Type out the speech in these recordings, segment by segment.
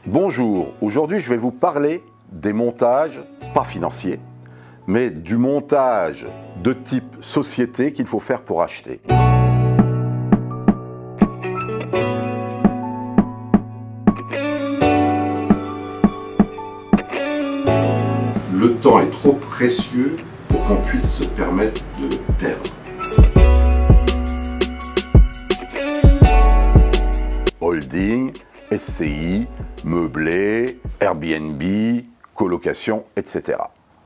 Bonjour, aujourd'hui je vais vous parler des montages, pas financiers, mais du montage de type société qu'il faut faire pour acheter. Le temps est trop précieux pour qu'on puisse se permettre de le perdre. Holding, SCI, meublé, Airbnb, colocation, etc.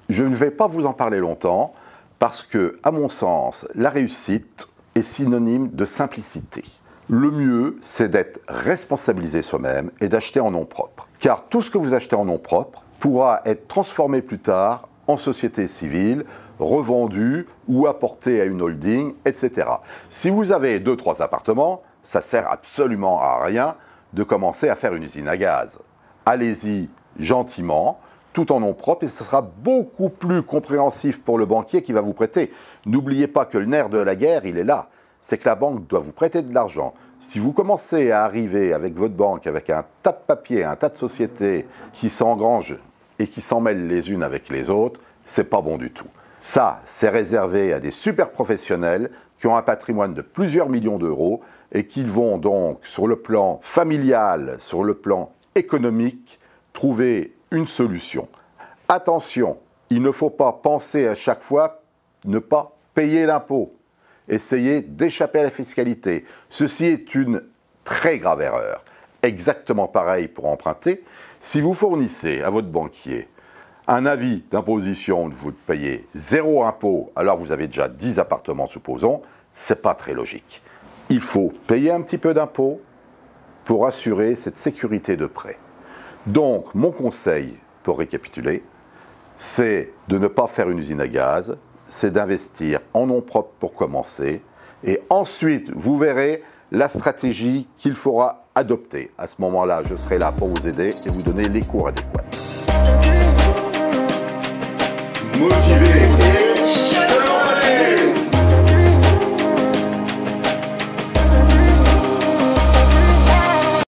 Je ne vais pas vous en parler longtemps parce que, à mon sens, la réussite est synonyme de simplicité. Le mieux, c'est d'être responsabilisé soi-même et d'acheter en nom propre. Car tout ce que vous achetez en nom propre pourra être transformé plus tard en société civile, revendu ou apporté à une holding, etc. Si vous avez 2-3 appartements, ça sert absolument à rien de commencer à faire une usine à gaz. Allez-y gentiment, tout en nom propre, et ce sera beaucoup plus compréhensif pour le banquier qui va vous prêter. N'oubliez pas que le nerf de la guerre, il est là. C'est que la banque doit vous prêter de l'argent. Si vous commencez à arriver avec votre banque, avec un tas de papiers, un tas de sociétés qui s'engrangent et qui s'en mêlent les unes avec les autres, c'est pas bon du tout. Ça, c'est réservé à des super professionnels qui ont un patrimoine de plusieurs millions d'euros et qui vont donc, sur le plan familial, sur le plan économique, trouver une solution. Attention, il ne faut pas penser à chaque fois ne pas payer l'impôt. Essayez d'échapper à la fiscalité. Ceci est une très grave erreur. Exactement pareil pour emprunter. Si vous fournissez à votre banquier un avis d'imposition où vous payez 0 impôt, alors vous avez déjà 10 appartements, supposons, c'est pas très logique. Il faut payer un petit peu d'impôt pour assurer cette sécurité de prêt. Donc, mon conseil, pour récapituler, c'est de ne pas faire une usine à gaz, c'est d'investir en nom propre pour commencer, et ensuite, vous verrez la stratégie qu'il faudra adopter. À ce moment-là, je serai là pour vous aider et vous donner les cours adéquats. Motivé.